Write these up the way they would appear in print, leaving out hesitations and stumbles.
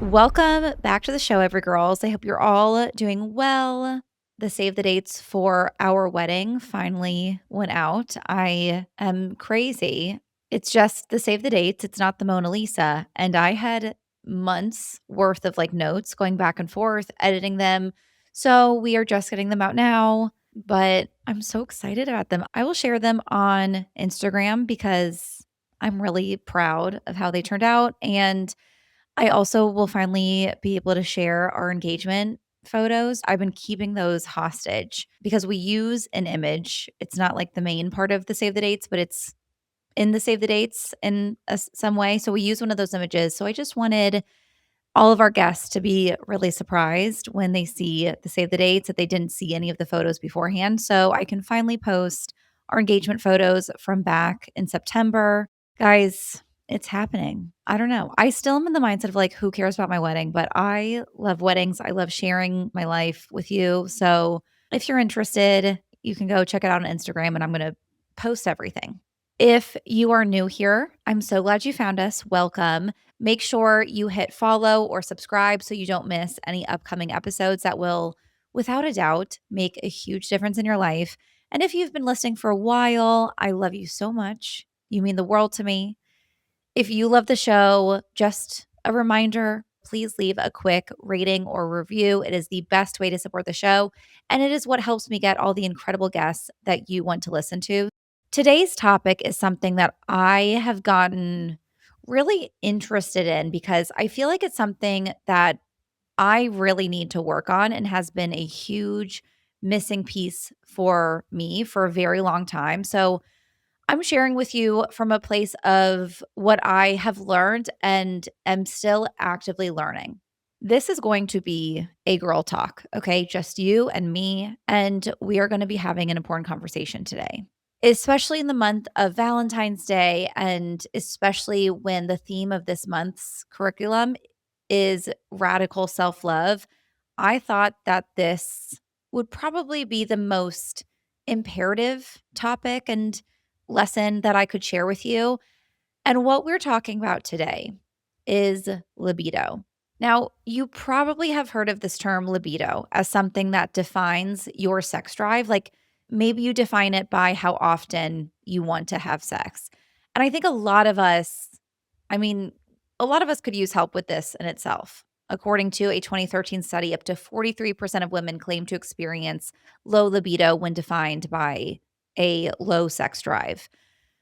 Welcome back to the show, Everygirls. I hope you're all doing well. The save the dates for our wedding finally went out. I am crazy. It's just the save the dates. It's not the Mona Lisa. And I had months worth of notes going back and forth, editing them. So we are just getting them out now, but I'm so excited about them. I will share them on Instagram because I'm really proud of how they turned out. And I also will finally be able to share our engagement photos. I've been keeping those hostage because we use an image. It's not like the main part of the save the dates, but it's in the save the dates in some way. So we use one of those images. So I just wanted all of our guests to be really surprised when they see the save the dates that they didn't see any of the photos beforehand. So I can finally post our engagement photos from back in September. Guys, it's happening. I don't know. I still am in the mindset of who cares about my wedding? But I love weddings. I love sharing my life with you. So if you're interested, you can go check it out on Instagram and I'm going to post everything. If you are new here, I'm so glad you found us. Welcome. Make sure you hit follow or subscribe so you don't miss any upcoming episodes that will, without a doubt, make a huge difference in your life. And if you've been listening for a while, I love you so much. You mean the world to me. If you love the show, just a reminder, please leave a quick rating or review. It is the best way to support the show, and it is what helps me get all the incredible guests that you want to listen to. Today's topic is something that I have gotten really interested in because I feel like it's something that I really need to work on and has been a huge missing piece for me for a very long time. So, I'm sharing with you from a place of what I have learned and am still actively learning. This is going to be a girl talk, okay? Just you and me. And we are going to be having an important conversation today, especially in the month of Valentine's Day, and especially when the theme of this month's curriculum is radical self love. I thought that this would probably be the most imperative topic and lesson that I could share with you. And what we're talking about today is libido. Now, you probably have heard of this term libido as something that defines your sex drive. Like maybe you define it by how often you want to have sex. And I think I mean, a lot of us could use help with this in itself. According to a 2013 study, up to 43% of women claim to experience low libido when defined by a low sex drive.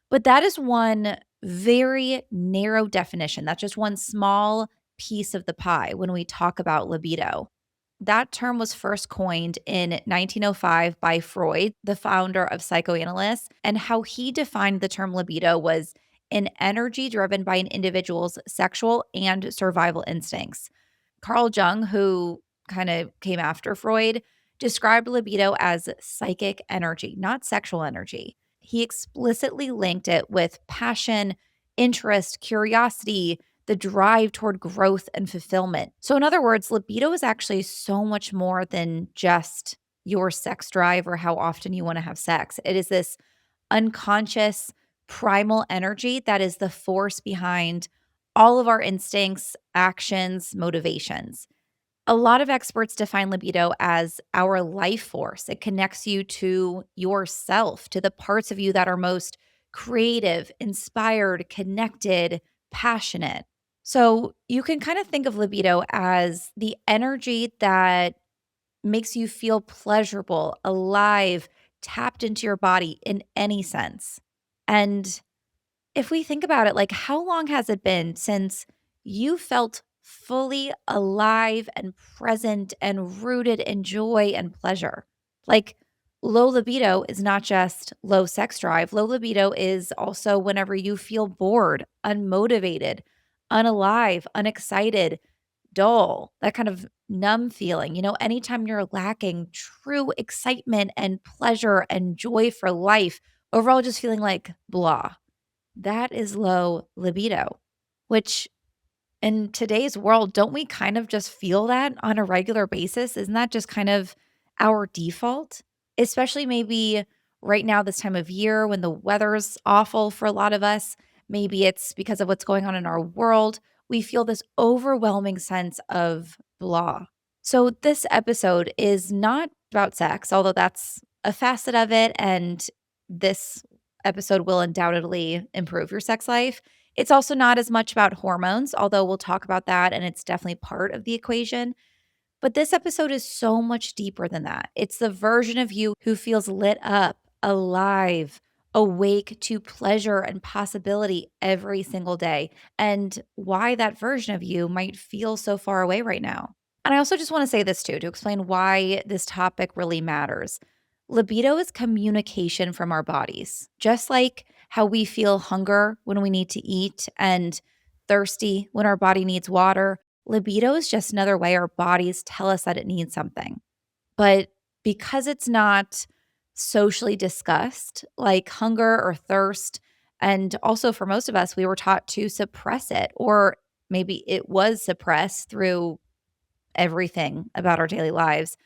But that is one very narrow definition. That's just one small piece of the pie when we talk about libido. That term was first coined in 1905 by Freud, the founder of psychoanalysis, and how he defined the term libido was an energy driven by an individual's sexual and survival instincts. Carl Jung, who kind of came after Freud, described libido as psychic energy, not sexual energy. He explicitly linked it with passion, interest, curiosity, the drive toward growth and fulfillment. So, in other words, libido is actually so much more than just your sex drive or how often you want to have sex. It is this unconscious, primal energy that is the force behind all of our instincts, actions, motivations. A lot of experts define libido as our life force. It connects you to yourself, to the parts of you that are most creative, inspired, connected, passionate. So you can kind of think of libido as the energy that makes you feel pleasurable, alive, tapped into your body in any sense. And if we think about it, how long has it been since you felt fully alive and present and rooted in joy and pleasure? Like, low libido is not just low sex drive. Low libido is also whenever you feel bored, unmotivated, unalive, unexcited, dull, that kind of numb feeling. Anytime you're lacking true excitement and pleasure and joy for life, overall just feeling like blah. That is low libido, which in today's world, don't we kind of just feel that on a regular basis? Isn't that just kind of our default? Especially maybe right now, this time of year when the weather's awful for a lot of us. Maybe it's because of what's going on in our world, we feel this overwhelming sense of blah. So, this episode is not about sex, although that's a facet of it. And this episode will undoubtedly improve your sex life. It's also not as much about hormones, although we'll talk about that. And it's definitely part of the equation. But this episode is so much deeper than that. It's the version of you who feels lit up, alive, awake to pleasure and possibility every single day, and why that version of you might feel so far away right now. And I also just want to say this too to explain why this topic really matters. Libido is communication from our bodies, just like how we feel hunger when we need to eat and thirsty when our body needs water. Libido is just another way our bodies tell us that it needs something. But because it's not socially discussed, like hunger or thirst, and also for most of us, we were taught to suppress it, or maybe it was suppressed through everything about our daily lives,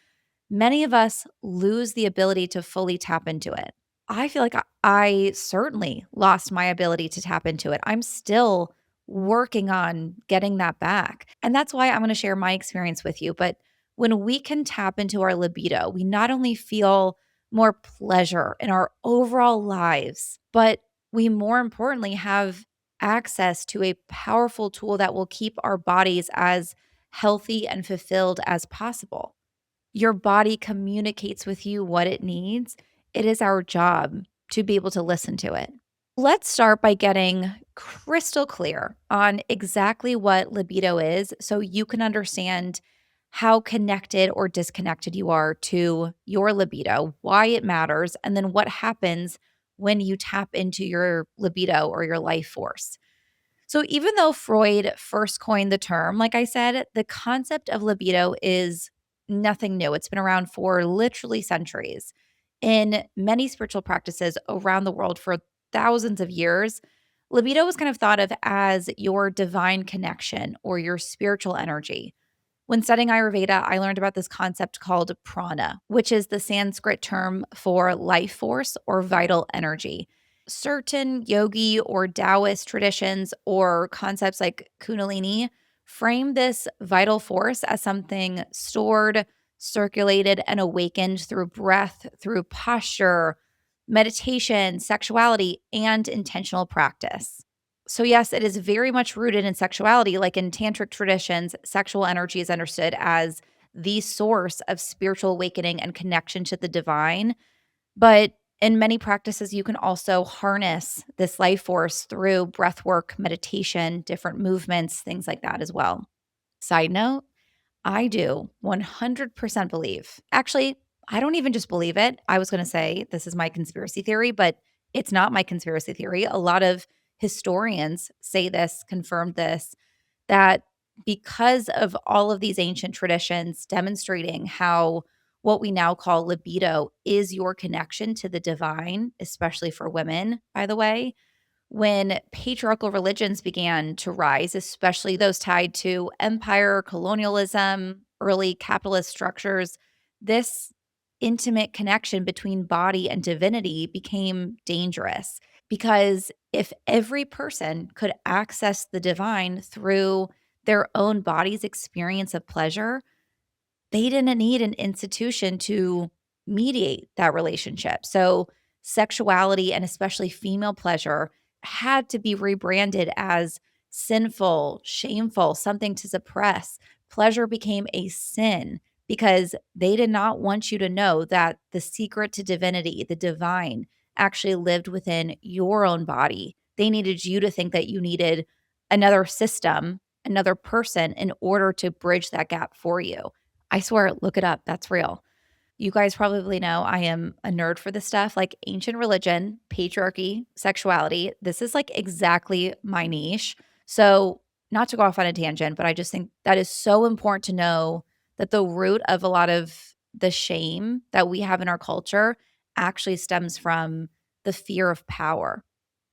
many of us lose the ability to fully tap into it. I feel like I certainly lost my ability to tap into it. I'm still working on getting that back. And that's why I'm going to share my experience with you. But when we can tap into our libido, we not only feel more pleasure in our overall lives, but we more importantly have access to a powerful tool that will keep our bodies as healthy and fulfilled as possible. Your body communicates with you what it needs. It is our job to be able to listen to it. Let's start by getting crystal clear on exactly what libido is so you can understand how connected or disconnected you are to your libido, why it matters, and then what happens when you tap into your libido or your life force. So, even though Freud first coined the term, like I said, the concept of libido is nothing new. It's been around for literally centuries. In many spiritual practices around the world for thousands of years, libido was kind of thought of as your divine connection or your spiritual energy. When studying Ayurveda, I learned about this concept called prana, which is the Sanskrit term for life force or vital energy. Certain yogi or Taoist traditions or concepts like Kundalini frame this vital force as something stored, circulated, and awakened through breath, through posture, meditation, sexuality, and intentional practice. So, yes, it is very much rooted in sexuality. Like in tantric traditions, sexual energy is understood as the source of spiritual awakening and connection to the divine. But in many practices, you can also harness this life force through breath work, meditation, different movements, things like that as well. Side note, I do 100% believe. Actually, I don't even just believe it. I was going to say this is my conspiracy theory, but it's not my conspiracy theory. A lot of historians say this, confirmed this, that because of all of these ancient traditions demonstrating how what we now call libido is your connection to the divine, especially for women, by the way, when patriarchal religions began to rise, especially those tied to empire, colonialism, early capitalist structures, this intimate connection between body and divinity became dangerous because if every person could access the divine through their own body's experience of pleasure, they didn't need an institution to mediate that relationship. So, sexuality and especially female pleasure had to be rebranded as sinful, shameful, something to suppress. Pleasure became a sin because they did not want you to know that the secret to divinity, the divine, actually lived within your own body. They needed you to think that you needed another system, another person in order to bridge that gap for you. I swear, look it up. That's real. You guys probably know I am a nerd for this stuff, like ancient religion, patriarchy, sexuality. This is like exactly my niche. So, not to go off on a tangent, but I just think that is so important to know that the root of a lot of the shame that we have in our culture actually stems from the fear of power.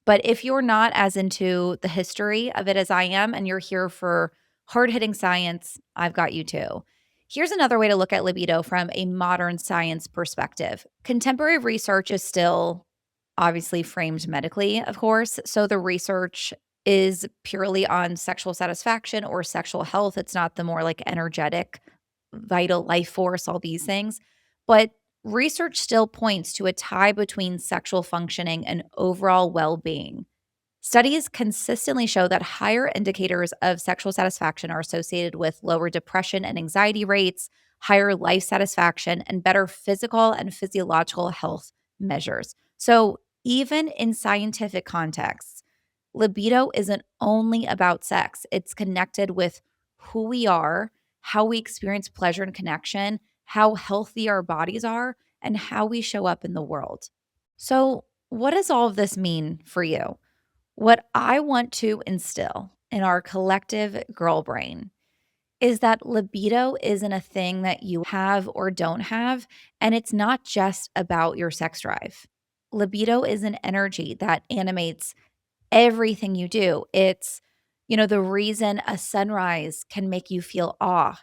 But if you're not as into the history of it as I am, and you're here for hard hitting science, I've got you too. Here's another way to look at libido from a modern science perspective. Contemporary research is still obviously framed medically, of course. So the research is purely on sexual satisfaction or sexual health. It's not the more like energetic, vital life force, all these things. But research still points to a tie between sexual functioning and overall well being. Studies consistently show that higher indicators of sexual satisfaction are associated with lower depression and anxiety rates, higher life satisfaction, and better physical and physiological health measures. So, even in scientific contexts, libido isn't only about sex, it's connected with who we are, how we experience pleasure and connection, how healthy our bodies are, and how we show up in the world. So, what does all of this mean for you? What I want to instill in our collective girl brain is that libido isn't a thing that you have or don't have, and it's not just about your sex drive. Libido is an energy that animates everything you do. It's, the reason a sunrise can make you feel awe.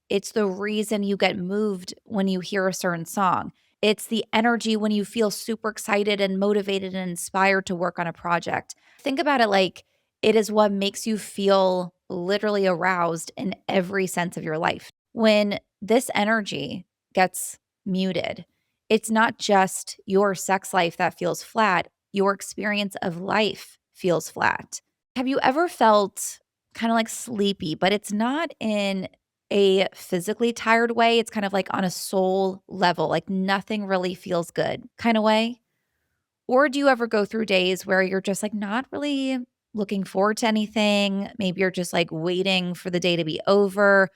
It's the reason you get moved when you hear a certain song. It's the energy when you feel super excited and motivated and inspired to work on a project. Think about it like it is what makes you feel literally aroused in every sense of your life. When this energy gets muted, it's not just your sex life that feels flat, your experience of life feels flat. Have you ever felt kind of like sleepy, but it's not in a physically tired way? It's kind of like on a soul level, like nothing really feels good kind of way? Or do you ever go through days where you're just like not really looking forward to anything? Maybe you're just like waiting for the day to be over.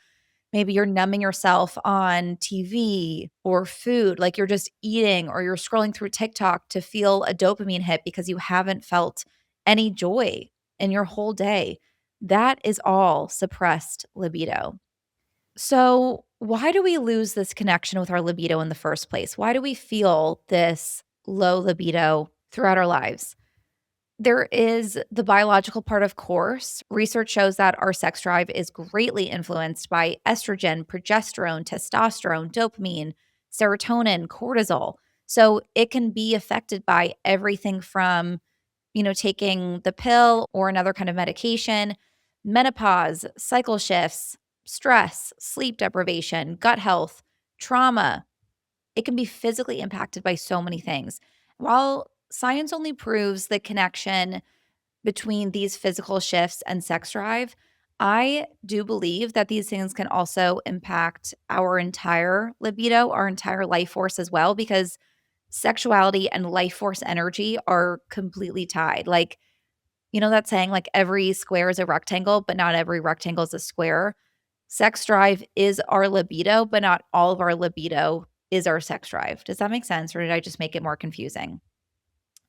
Maybe you're numbing yourself on TV or food, like you're just eating or you're scrolling through TikTok to feel a dopamine hit because you haven't felt any joy in your whole day. That is all suppressed libido. So, why do we lose this connection with our libido in the first place? Why do we feel this low libido throughout our lives? There is the biological part, of course. Research shows that our sex drive is greatly influenced by estrogen, progesterone, testosterone, dopamine, serotonin, cortisol. So it can be affected by everything from, taking the pill or another kind of medication, menopause, cycle shifts, stress, sleep deprivation, gut health, trauma. It can be physically impacted by so many things. While science only proves the connection between these physical shifts and sex drive, I do believe that these things can also impact our entire libido, our entire life force as well, because sexuality and life force energy are completely tied. Like, that saying, like every square is a rectangle, but not every rectangle is a square. Sex drive is our libido, but not all of our libido is our sex drive. Does that make sense? Or did I just make it more confusing?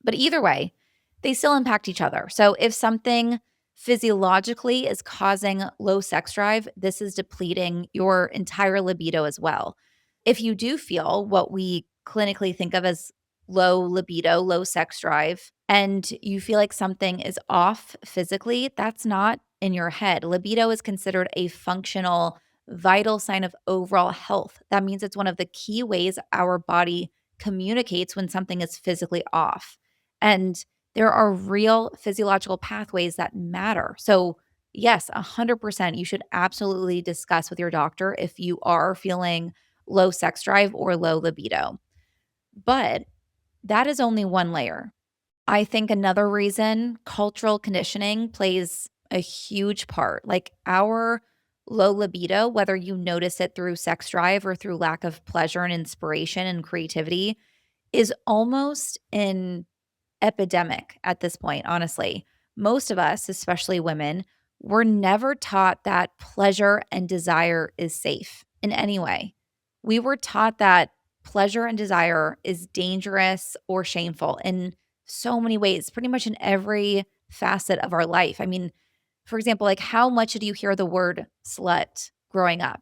But either way, they still impact each other. So if something physiologically is causing low sex drive, this is depleting your entire libido as well. If you do feel what we clinically think of as low libido, low sex drive, and you feel like something is off physically, that's not in your head. Libido is considered a functional, vital sign of overall health. That means it's one of the key ways our body communicates when something is physically off. And there are real physiological pathways that matter. So, yes, 100%, you should absolutely discuss with your doctor if you are feeling low sex drive or low libido. But that is only one layer. I think another reason cultural conditioning plays a huge part. Like our low libido, whether you notice it through sex drive or through lack of pleasure and inspiration and creativity, is almost an epidemic at this point, honestly. Most of us, especially women, were never taught that pleasure and desire is safe in any way. We were taught that pleasure and desire is dangerous or shameful in so many ways, pretty much in every facet of our life. I mean, for example, like how much did you hear the word slut growing up?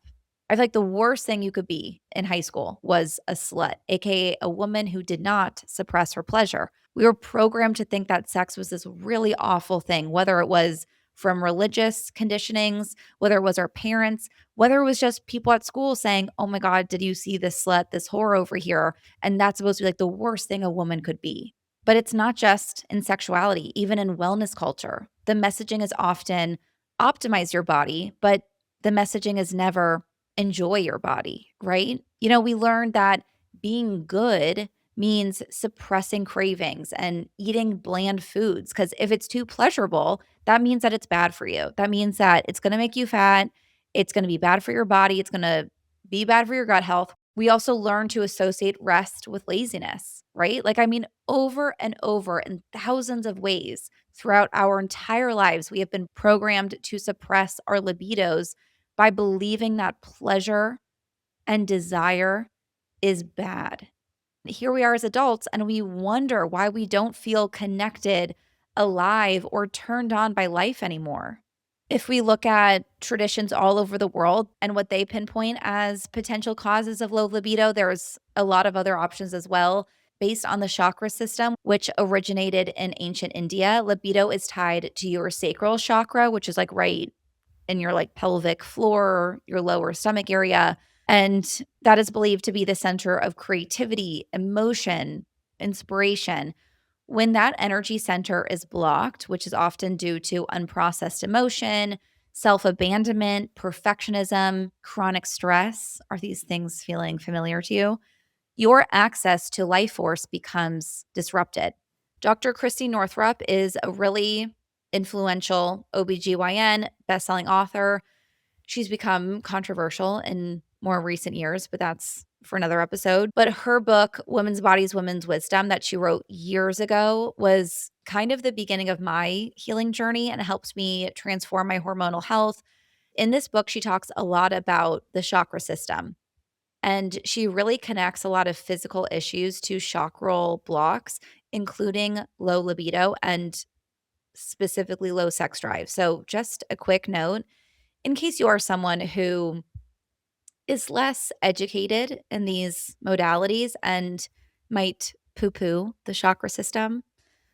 I feel like the worst thing you could be in high school was a slut, aka a woman who did not suppress her pleasure. We were programmed to think that sex was this really awful thing, whether it was from religious conditionings, whether it was our parents, whether it was just people at school saying, "Oh my God, did you see this slut, this whore over here?" And that's supposed to be like the worst thing a woman could be. But it's not just in sexuality, even in wellness culture. The messaging is often optimize your body, but the messaging is never enjoy your body, right? We learned that being good means suppressing cravings and eating bland foods. Because if it's too pleasurable, that means that it's bad for you. That means that it's going to make you fat. It's going to be bad for your body. It's going to be bad for your gut health. We also learn to associate rest with laziness, right? Over and over in thousands of ways throughout our entire lives, we have been programmed to suppress our libidos by believing that pleasure and desire is bad. Here we are as adults, and we wonder why we don't feel connected, alive, or turned on by life anymore. If we look at traditions all over the world and what they pinpoint as potential causes of low libido, there's a lot of other options as well. Based on the chakra system, which originated in ancient India, libido is tied to your sacral chakra, which is like right in your like pelvic floor, your lower stomach area. And that is believed to be the center of creativity, emotion, inspiration. When that energy center is blocked, which is often due to unprocessed emotion, self abandonment, perfectionism, chronic stress, are these things feeling familiar to you? Your access to life force becomes disrupted. Dr. Christy Northrup is a really influential OBGYN, best-selling author. She's become controversial in more recent years, but that's for another episode. But her book, Women's Bodies, Women's Wisdom, that she wrote years ago, was kind of the beginning of my healing journey and helped me transform my hormonal health. In this book, she talks a lot about the chakra system. And she really connects a lot of physical issues to chakral blocks, including low libido and specifically low sex drive. So, just a quick note in case you are someone who is less educated in these modalities and might poo poo the chakra system.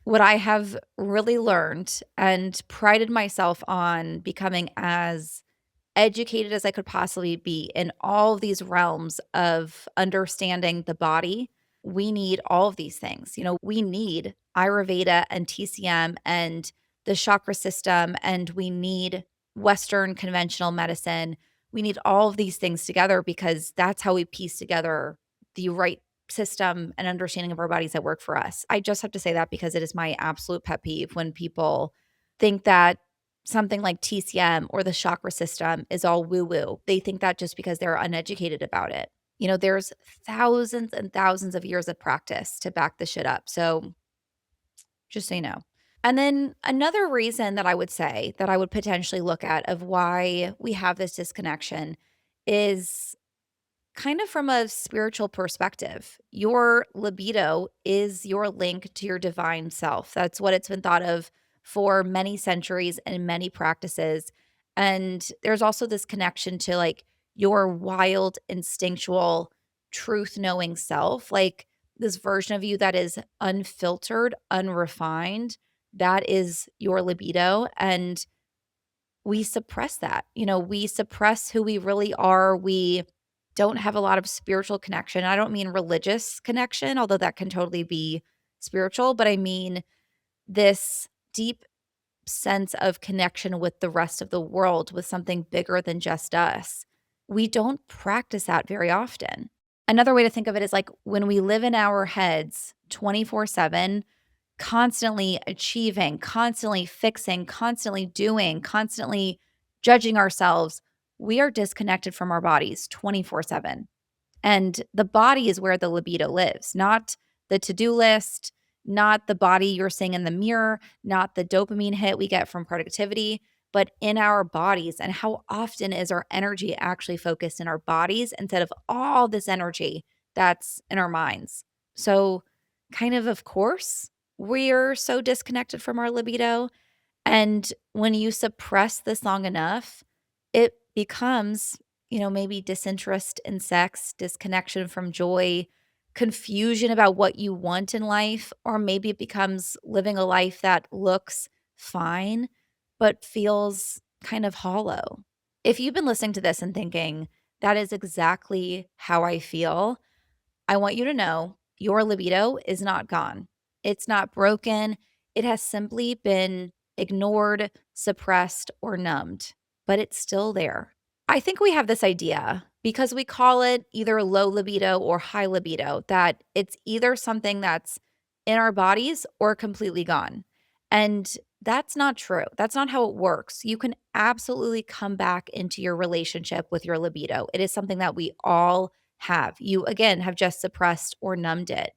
What I have really learned and prided myself on becoming as educated as I could possibly be in all of these realms of understanding the body. We need all of these things. We need Ayurveda and TCM and the chakra system, and we need Western conventional medicine. We need all of these things together because that's how we piece together the right system and understanding of our bodies that work for us. I just have to say that because it is my absolute pet peeve when people think that something like TCM or the chakra system is all woo woo. They think that just because they're uneducated about it. There's thousands and thousands of years of practice to back this shit up. So just so you know. And then another reason that I would say that I would potentially look at of why we have this disconnection is kind of from a spiritual perspective. Your libido is your link to your divine self. That's what it's been thought of for many centuries and many practices. And there's also this connection to like your wild, instinctual, truth knowing self, like this version of you that is unfiltered, unrefined. That is your libido. And we suppress that. We suppress who we really are. We don't have a lot of spiritual connection. I don't mean religious connection, although that can totally be spiritual, but I mean this deep sense of connection with the rest of the world, with something bigger than just us. We don't practice that very often. Another way to think of it is like when we live in our heads 24/7, constantly achieving, constantly fixing, constantly doing, constantly judging ourselves, we are disconnected from our bodies 24/7. And the body is where the libido lives, not the to-do list, not the body you're seeing in the mirror, not the dopamine hit we get from productivity, but in our bodies. And how often is our energy actually focused in our bodies instead of all this energy that's in our minds? So, of course, we're so disconnected from our libido. And when you suppress this long enough, it becomes, maybe disinterest in sex, disconnection from joy, confusion about what you want in life, or maybe it becomes living a life that looks fine, but feels kind of hollow. If you've been listening to this and thinking, that is exactly how I feel, I want you to know your libido is not gone. It's not broken. It has simply been ignored, suppressed, or numbed, but it's still there. I think we have this idea because we call it either low libido or high libido that it's either something that's in our bodies or completely gone. And that's not true. That's not how it works. You can absolutely come back into your relationship with your libido. It is something that we all have. You, again, have just suppressed or numbed it.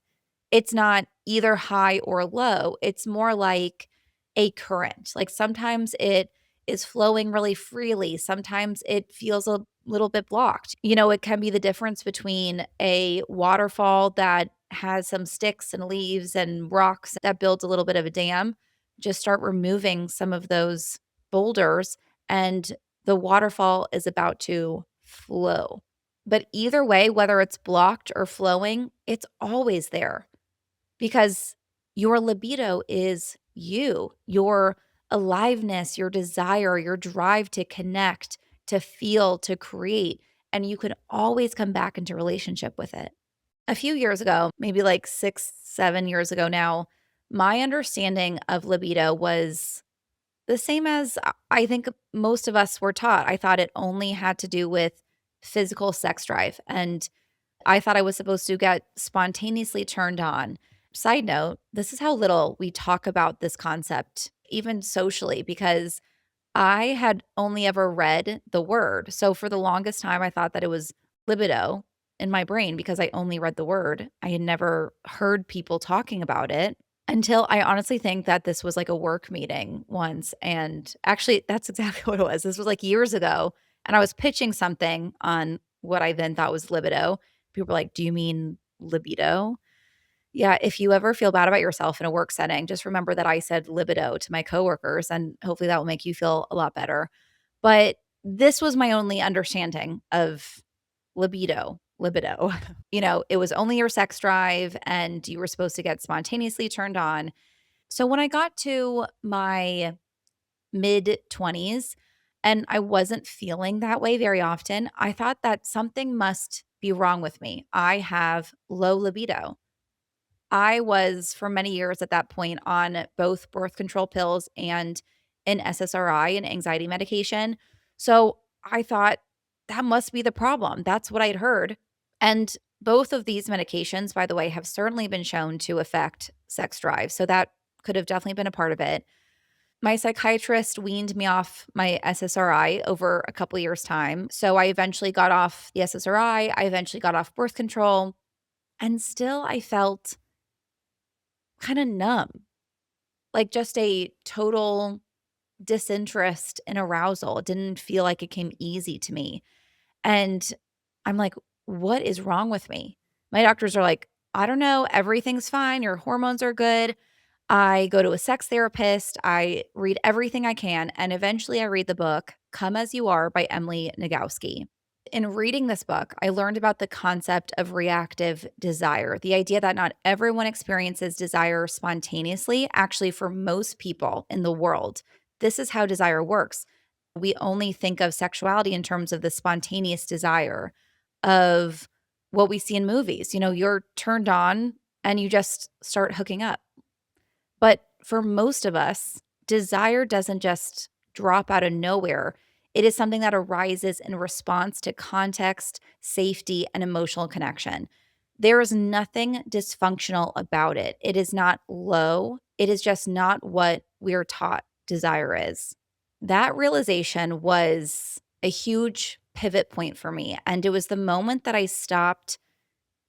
It's not either high or low. It's more like a current. Like sometimes it is flowing really freely. Sometimes it feels a little bit blocked. It can be the difference between a waterfall that has some sticks and leaves and rocks that builds a little bit of a dam. Just start removing some of those boulders, and the waterfall is about to flow. But either way, whether it's blocked or flowing, it's always there because your libido is you, your aliveness, your desire, your drive to connect, to feel, to create. And you can always come back into relationship with it. A few years ago, maybe like 6, 7 years ago now, my understanding of libido was the same as I think most of us were taught. I thought it only had to do with physical sex drive. And I thought I was supposed to get spontaneously turned on. Side note, this is how little we talk about this concept, even socially, because I had only ever read the word. So for the longest time, I thought that it was libido in my brain because I only read the word. I had never heard people talking about it until I honestly think that this was like a work meeting once. And actually, that's exactly what it was. This was like years ago. And I was pitching something on what I then thought was libido. People were like, "Do you mean libido?" Yeah, if you ever feel bad about yourself in a work setting, just remember that I said libido to my coworkers, and hopefully that will make you feel a lot better. But this was my only understanding of libido. It was only your sex drive and you were supposed to get spontaneously turned on. So when I got to my mid 20s and I wasn't feeling that way very often, I thought that something must be wrong with me. I have low libido. I was for many years at that point on both birth control pills and an SSRI and anxiety medication. So I thought that must be the problem. That's what I'd heard. And both of these medications, by the way, have certainly been shown to affect sex drive. So that could have definitely been a part of it. My psychiatrist weaned me off my SSRI over a couple years' time. So I eventually got off the SSRI. I eventually got off birth control. And still, I felt kind of numb, like just a total disinterest in arousal. It didn't feel like it came easy to me. And I'm like, what is wrong with me? My doctors are like, I don't know. Everything's fine. Your hormones are good. I go to a sex therapist. I read everything I can. And eventually I read the book, Come As You Are by Emily Nagoski. In reading this book, I learned about the concept of reactive desire, the idea that not everyone experiences desire spontaneously. Actually, for most people in the world, this is how desire works. We only think of sexuality in terms of the spontaneous desire of what we see in movies. You're turned on and you just start hooking up. But for most of us, desire doesn't just drop out of nowhere. It is something that arises in response to context, safety, and emotional connection. There is nothing dysfunctional about it. It is not low. It is just not what we're taught desire is. That realization was a huge pivot point for me. And it was the moment that I stopped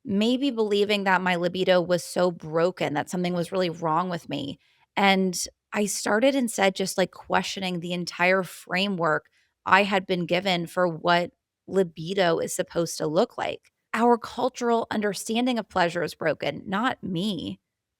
maybe believing that my libido was so broken, that something was really wrong with me. And I started instead just like questioning the entire framework I had been given for what libido is supposed to look like. Our cultural understanding of pleasure is broken, not me.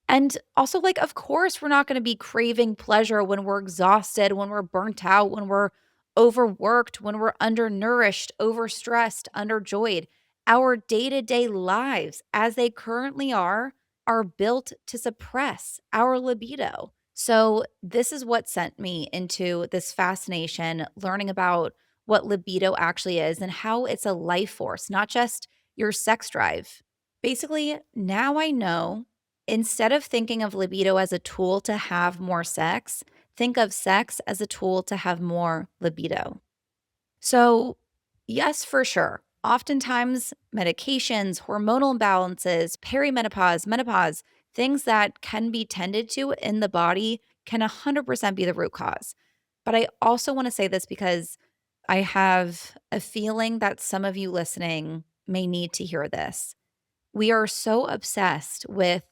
And also, like, of course, we're not going to be craving pleasure when we're exhausted, when we're burnt out, when we're overworked, when we're undernourished, overstressed, underjoyed. Our day to day lives, as they currently are built to suppress our libido. So, this is what sent me into this fascination, learning about what libido actually is and how it's a life force, not just your sex drive. Basically, now I know Instead of thinking of libido as a tool to have more sex, think of sex as a tool to have more libido. So, yes, for sure. Oftentimes, medications, hormonal imbalances, perimenopause, menopause, things that can be tended to in the body can 100% be the root cause. But I also want to say this because I have a feeling that some of you listening may need to hear this. We are so obsessed with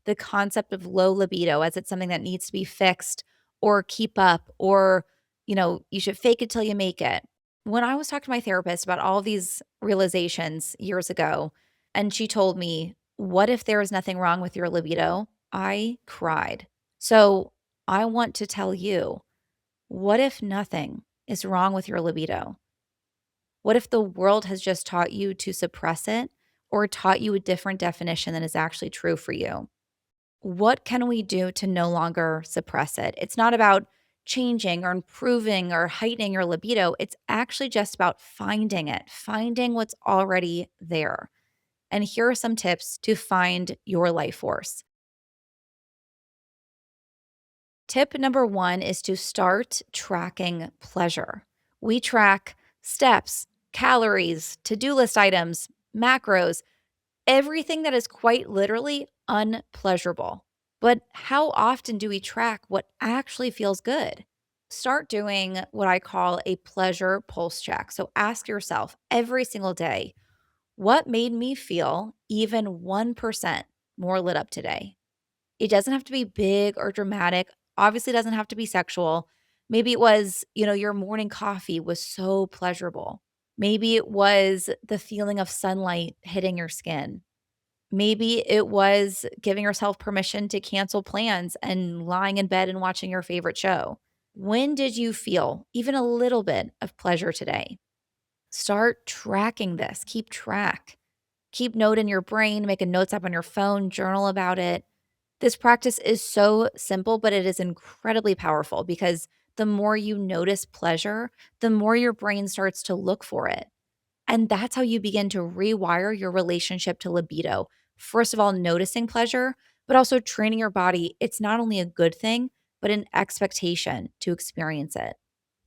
the concept of low libido as it's something that needs to be fixed or keep up or, you should fake it till you make it. When I was talking to my therapist about all of these realizations years ago, and she told me, "What if there is nothing wrong with your libido?" I cried. So I want to tell you, what if nothing is wrong with your libido? What if the world has just taught you to suppress it or taught you a different definition than is actually true for you? What can we do to no longer suppress it? It's not about changing or improving or heightening your libido. It's actually just about finding it, finding what's already there. And here are some tips to find your life force. Tip number one is to start tracking pleasure. We track steps, calories, to do list items, macros, everything that is quite literally unpleasurable. But how often do we track what actually feels good? Start doing what I call a pleasure pulse check. So ask yourself every single day, what made me feel even 1% more lit up today? It doesn't have to be big or dramatic. Obviously, it doesn't have to be sexual. Maybe it was, your morning coffee was so pleasurable. Maybe it was the feeling of sunlight hitting your skin. Maybe it was giving yourself permission to cancel plans and lying in bed and watching your favorite show. When did you feel even a little bit of pleasure today? Start tracking this. Keep track. Keep note in your brain, make a notes app on your phone, journal about it. This practice is so simple, but it is incredibly powerful because the more you notice pleasure, the more your brain starts to look for it. And that's how you begin to rewire your relationship to libido. First of all, noticing pleasure, but also training your body. It's not only a good thing, but an expectation to experience it.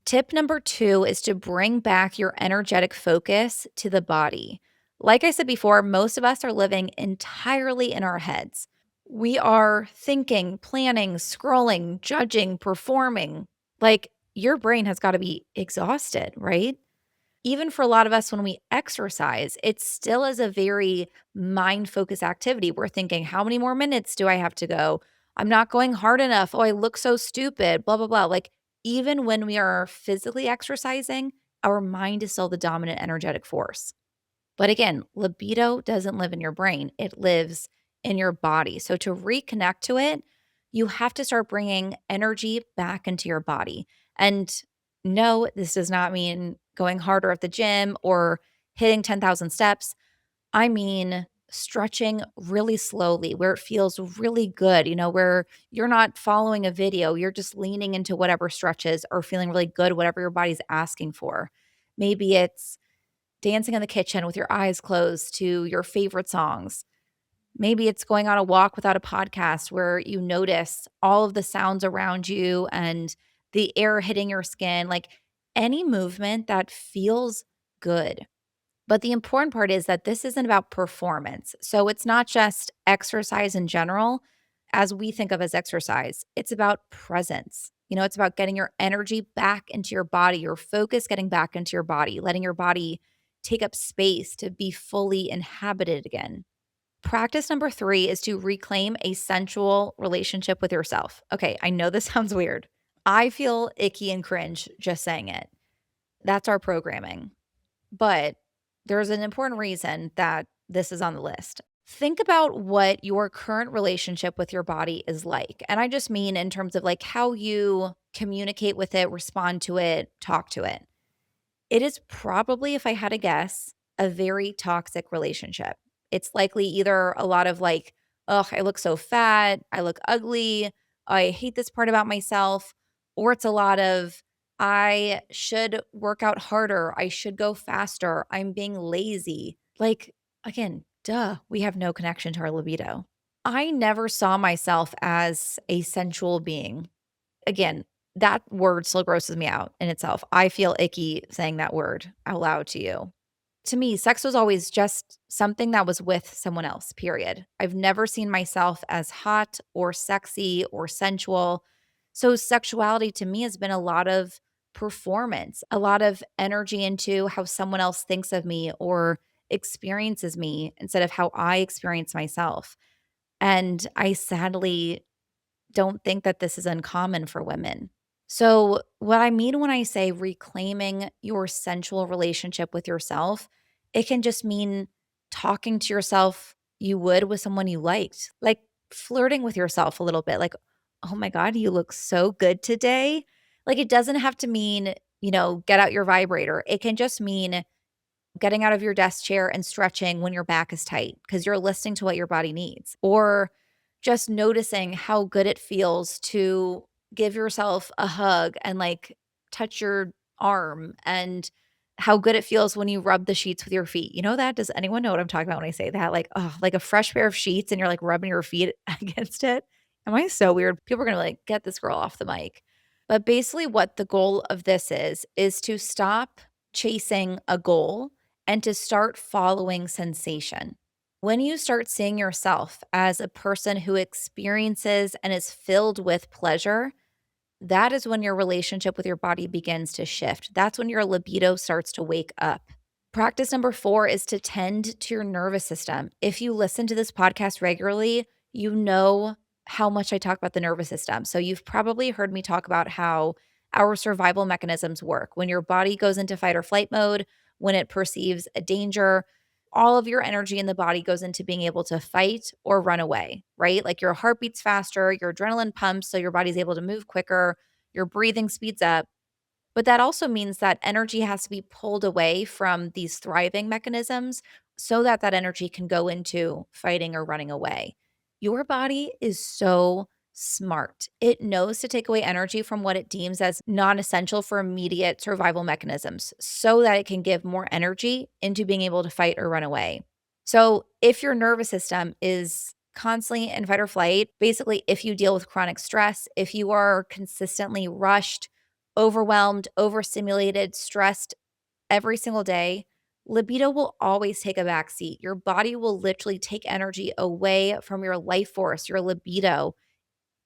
Tip number two is to bring back your energetic focus to the body. Like I said before, most of us are living entirely in our heads. We are thinking, planning, scrolling, judging, performing. Like your brain has got to be exhausted, right? Even for a lot of us, when we exercise, it still is a very mind focused activity. We're thinking, how many more minutes do I have to go? I'm not going hard enough. Oh, I look so stupid, blah, blah, blah. Like, even when we are physically exercising, our mind is still the dominant energetic force. But again, libido doesn't live in your brain, it lives in your body. So to reconnect to it, you have to start bringing energy back into your body. And no, this does not mean going harder at the gym or hitting 10,000 steps. I mean, stretching really slowly where it feels really good, where you're not following a video, you're just leaning into whatever stretches or feeling really good, whatever your body's asking for. Maybe it's dancing in the kitchen with your eyes closed to your favorite songs. Maybe it's going on a walk without a podcast where you notice all of the sounds around you and the air hitting your skin, like any movement that feels good. But the important part is that this isn't about performance. So it's not just exercise in general, as we think of as exercise. It's about presence. It's about getting your energy back into your body, your focus getting back into your body, letting your body take up space to be fully inhabited again. Practice number three is to reclaim a sensual relationship with yourself. Okay, I know this sounds weird. I feel icky and cringe just saying it. That's our programming. But there's an important reason that this is on the list. Think about what your current relationship with your body is like. And I just mean in terms of like how you communicate with it, respond to it, talk to it. It is probably, if I had to guess, a very toxic relationship. It's likely either a lot of like, "Ugh, I look so fat, I look ugly, I hate this part about myself," or it's a lot of, "I should work out harder, I should go faster, I'm being lazy." Like, again, duh, we have no connection to our libido. I never saw myself as a sensual being. Again, that word still grosses me out in itself. I feel icky saying that word out loud to you. To me, sex was always just something that was with someone else, period. I've never seen myself as hot or sexy or sensual. So, sexuality to me has been a lot of performance, a lot of energy into how someone else thinks of me or experiences me instead of how I experience myself. And I sadly don't think that this is uncommon for women. So, what I mean when I say reclaiming your sensual relationship with yourself, it can just mean talking to yourself you would with someone you liked, like flirting with yourself a little bit, like, oh my God, you look so good today. Like, it doesn't have to mean, get out your vibrator. It can just mean getting out of your desk chair and stretching when your back is tight because you're listening to what your body needs, or just noticing how good it feels to give yourself a hug and like touch your arm, and how good it feels when you rub the sheets with your feet. You know that? Does anyone know what I'm talking about when I say that? Like, oh, like a fresh pair of sheets and you're like rubbing your feet against it. Am I so weird? People are going to like get this girl off the mic. But basically, what the goal of this is to stop chasing a goal and to start following sensation. When you start seeing yourself as a person who experiences and is filled with pleasure, that is when your relationship with your body begins to shift. That's when your libido starts to wake up. Practice number 4 is to tend to your nervous system. If you listen to this podcast regularly, you know how much I talk about the nervous system. So you've probably heard me talk about how our survival mechanisms work. When your body goes into fight or flight mode, when it perceives a danger, all of your energy in the body goes into being able to fight or run away, right? Like your heart beats faster, your adrenaline pumps, so your body's able to move quicker, your breathing speeds up. But that also means that energy has to be pulled away from these thriving mechanisms so that that energy can go into fighting or running away. Your body is so smart. It knows to take away energy from what it deems as non essential for immediate survival mechanisms so that it can give more energy into being able to fight or run away. So, if your nervous system is constantly in fight or flight, basically, if you deal with chronic stress, if you are consistently rushed, overwhelmed, overstimulated, stressed every single day, libido will always take a back seat. Your body will literally take energy away from your life force, your libido,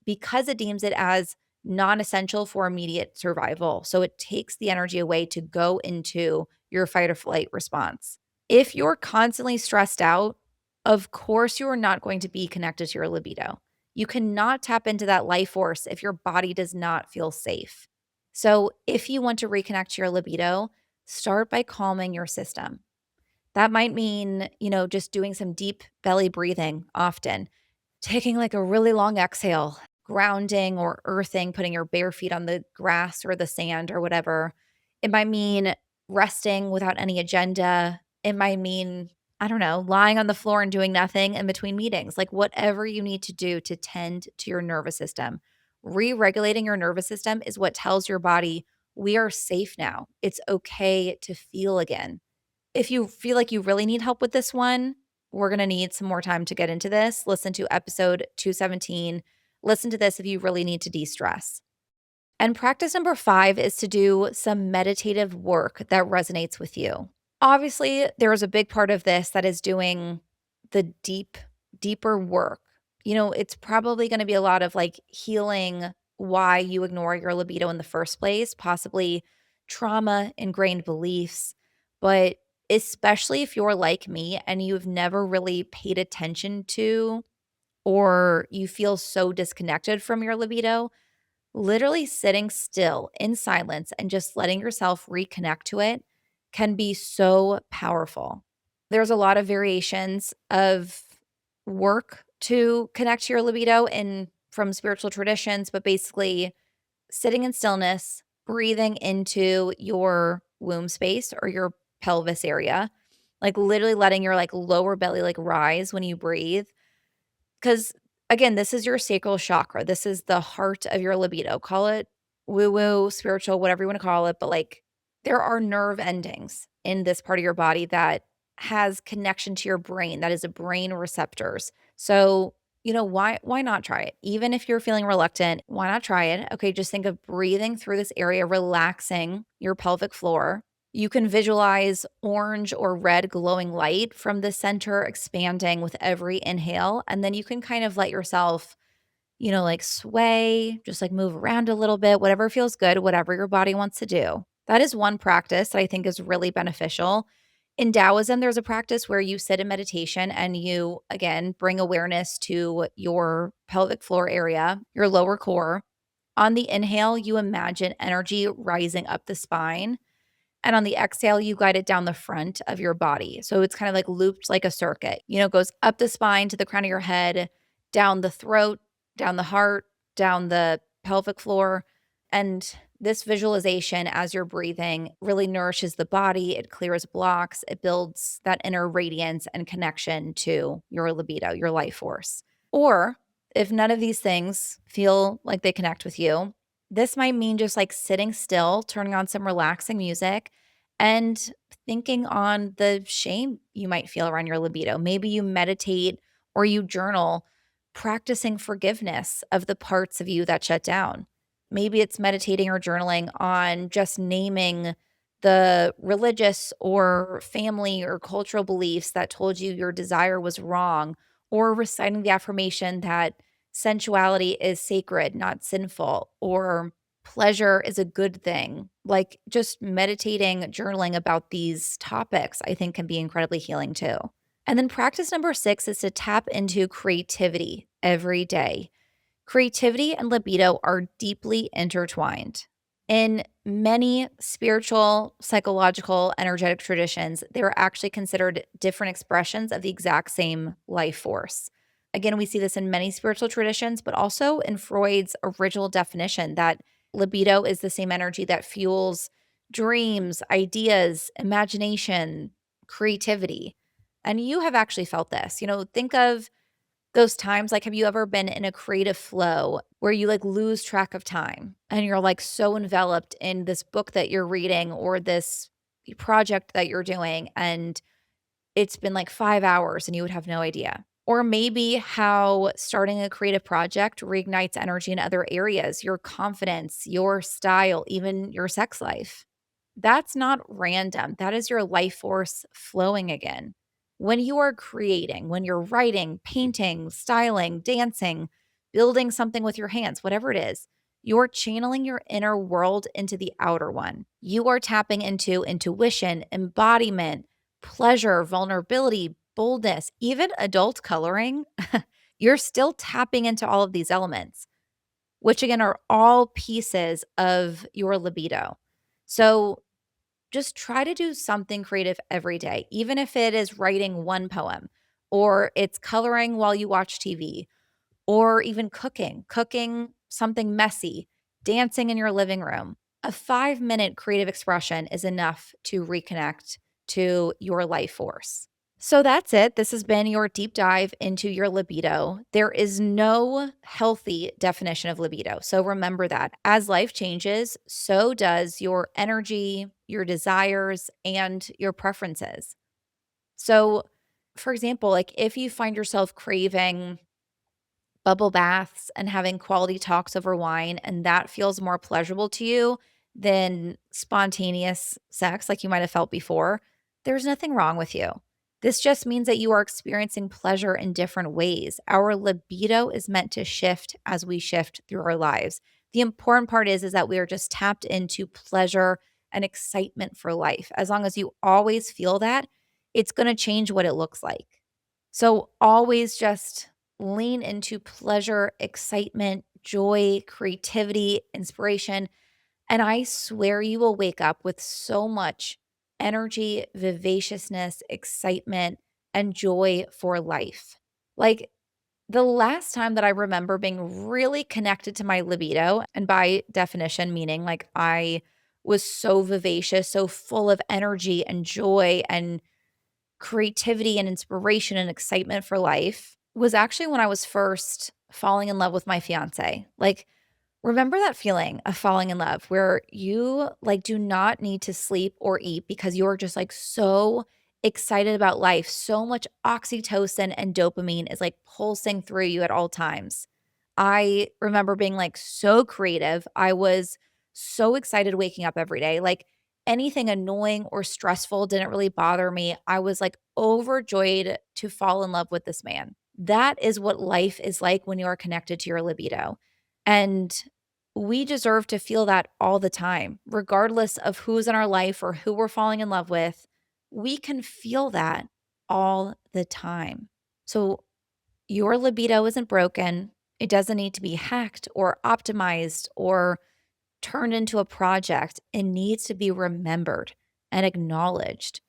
because it deems it as non essential for immediate survival. So it takes the energy away to go into your fight or flight response. If you're constantly stressed out, of course, you are not going to be connected to your libido. You cannot tap into that life force if your body does not feel safe. So, if you want to reconnect to your libido, start by calming your system. That might mean, just doing some deep belly breathing often, taking like a really long exhale, grounding or earthing, putting your bare feet on the grass or the sand or whatever. It might mean resting without any agenda. It might mean, I don't know, lying on the floor and doing nothing in between meetings, like whatever you need to do to tend to your nervous system. Re regulating your nervous system is what tells your body, we are safe now. It's okay to feel again. If you feel like you really need help with this one, we're going to need some more time to get into this. Listen to episode 217. Listen to this if you really need to de stress. And practice number 5 is to do some meditative work that resonates with you. Obviously, there is a big part of this that is doing the deeper work. It's probably going to be a lot of like healing why you ignore your libido in the first place, possibly trauma, ingrained beliefs. But especially if you're like me and you've never really paid attention to, or you feel so disconnected from your libido, literally sitting still in silence and just letting yourself reconnect to it can be so powerful. There's a lot of variations of work to connect to your libido in from spiritual traditions, but basically sitting in stillness, breathing into your womb space or your pelvis area, like literally letting your like lower belly like rise when you breathe. Cause again, this is your sacral chakra. This is the heart of your libido. Call it woo woo, spiritual, whatever you want to call it. But like there are nerve endings in this part of your body that has connection to your brain, that is a brain receptors. So, why not try it? Even if you're feeling reluctant, why not try it? Okay, just think of breathing through this area, relaxing your pelvic floor. You can visualize orange or red glowing light from the center expanding with every inhale. And then you can kind of let yourself, like sway, just like move around a little bit, whatever feels good, whatever your body wants to do. That is one practice that I think is really beneficial. In Taoism, there's a practice where you sit in meditation and you, again, bring awareness to your pelvic floor area, your lower core. On the inhale, you imagine energy rising up the spine. And on the exhale, you guide it down the front of your body. So it's kind of like looped like a circuit. It goes up the spine to the crown of your head, down the throat, down the heart, down the pelvic floor. And this visualization as you're breathing really nourishes the body. It clears blocks. It builds that inner radiance and connection to your libido, your life force. Or if none of these things feel like they connect with you, this might mean just like sitting still, turning on some relaxing music, and thinking on the shame you might feel around your libido. Maybe you meditate or you journal, practicing forgiveness of the parts of you that shut down. Maybe it's meditating or journaling on just naming the religious or family or cultural beliefs that told you your desire was wrong, or reciting the affirmation that sensuality is sacred, not sinful, or pleasure is a good thing. Like just meditating, journaling about these topics, I think can be incredibly healing too. And then practice number 6 is to tap into creativity every day. Creativity and libido are deeply intertwined. In many spiritual, psychological, energetic traditions, they are actually considered different expressions of the exact same life force. Again, we see this in many spiritual traditions, but also in Freud's original definition that libido is the same energy that fuels dreams, ideas, imagination, creativity. And you have actually felt this. Think of those times, like, have you ever been in a creative flow where you, like, lose track of time and you're, like, so enveloped in this book that you're reading or this project that you're doing, and it's been, like, 5 hours and you would have no idea? Or maybe how starting a creative project reignites energy in other areas, your confidence, your style, even your sex life. That's not random. That is your life force flowing again. When you are creating, when you're writing, painting, styling, dancing, building something with your hands, whatever it is, you're channeling your inner world into the outer one. You are tapping into intuition, embodiment, pleasure, vulnerability, boldness, even adult coloring. You're still tapping into all of these elements, which again are all pieces of your libido. So just try to do something creative every day, even if it is writing one poem, or it's coloring while you watch TV, or even cooking something messy, dancing in your living room. A 5-minute creative expression is enough to reconnect to your life force. So that's it. This has been your deep dive into your libido. There is no healthy definition of libido. So remember that. As life changes, so does your energy, your desires, and your preferences. So, for example, like if you find yourself craving bubble baths and having quality talks over wine, and that feels more pleasurable to you than spontaneous sex like you might have felt before, there's nothing wrong with you. This just means that you are experiencing pleasure in different ways. Our libido is meant to shift as we shift through our lives. The important part is that we are just tapped into pleasure and excitement for life. As long as you always feel that, it's going to change what it looks like. So always just lean into pleasure, excitement, joy, creativity, inspiration. And I swear you will wake up with so much energy, vivaciousness, excitement, and joy for life. Like the last time that I remember being really connected to my libido, and by definition, meaning like I was so vivacious, so full of energy and joy and creativity and inspiration and excitement for life, was actually when I was first falling in love with my fiance. Like, remember that feeling of falling in love where you like do not need to sleep or eat because you're just like so excited about life. So much oxytocin and dopamine is like pulsing through you at all times. I remember being like so creative. I was so excited waking up every day. Like anything annoying or stressful didn't really bother me. I was like overjoyed to fall in love with this man. That is what life is like when you are connected to your libido. And we deserve to feel that all the time, regardless of who's in our life or who we're falling in love with. We can feel that all the time. So your libido isn't broken. It doesn't need to be hacked or optimized or turned into a project. It needs to be remembered and acknowledged.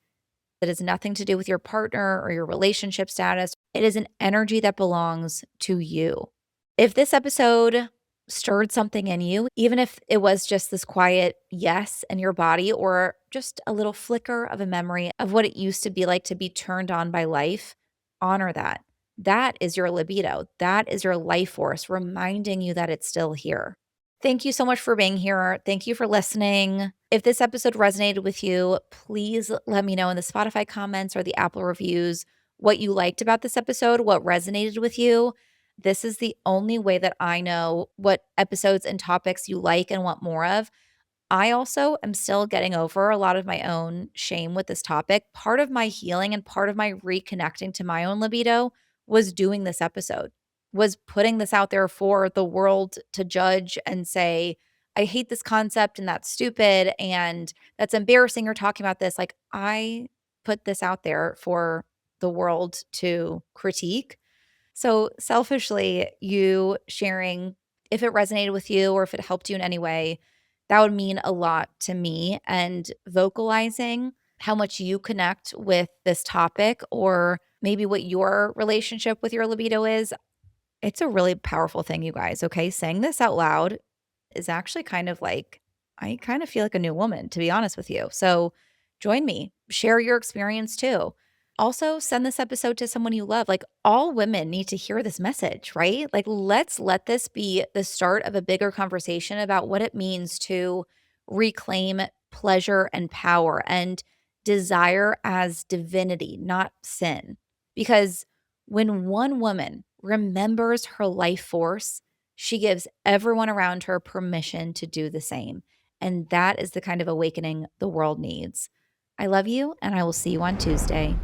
That has nothing to do with your partner or your relationship status. It is an energy that belongs to you. If this episode stirred something in you, even if it was just this quiet yes in your body or just a little flicker of a memory of what it used to be like to be turned on by life, honor that. That is your libido. That is your life force reminding you that it's still here. Thank you so much for being here. Thank you for listening. If this episode resonated with you, please let me know in the Spotify comments or the Apple reviews what you liked about this episode, what resonated with you. This is the only way that I know what episodes and topics you like and want more of. I also am still getting over a lot of my own shame with this topic. Part of my healing and part of my reconnecting to my own libido was doing this episode, was putting this out there for the world to judge and say, I hate this concept and that's stupid and that's embarrassing you're talking about this. Like, I put this out there for the world to critique. So selfishly, you sharing, if it resonated with you or if it helped you in any way, that would mean a lot to me. And vocalizing how much you connect with this topic or maybe what your relationship with your libido is, it's a really powerful thing, you guys. Okay. Saying this out loud is actually kind of like, I kind of feel like a new woman, to be honest with you. So join me, share your experience too. Also, send this episode to someone you love. Like, all women need to hear this message, right? Like, let's let this be the start of a bigger conversation about what it means to reclaim pleasure and power and desire as divinity, not sin. Because when one woman remembers her life force, she gives everyone around her permission to do the same. And that is the kind of awakening the world needs. I love you, and I will see you on Tuesday.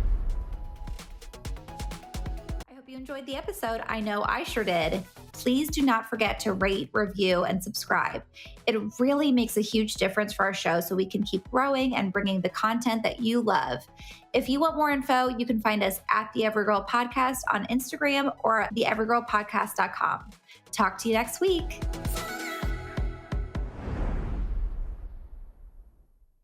I hope you enjoyed the episode. I know I sure did. Please do not forget to rate, review, and subscribe. It really makes a huge difference for our show so we can keep growing and bringing the content that you love. If you want more info, you can find us at the Everygirl Podcast on Instagram or theeverygirlpodcast.com. Talk to you next week.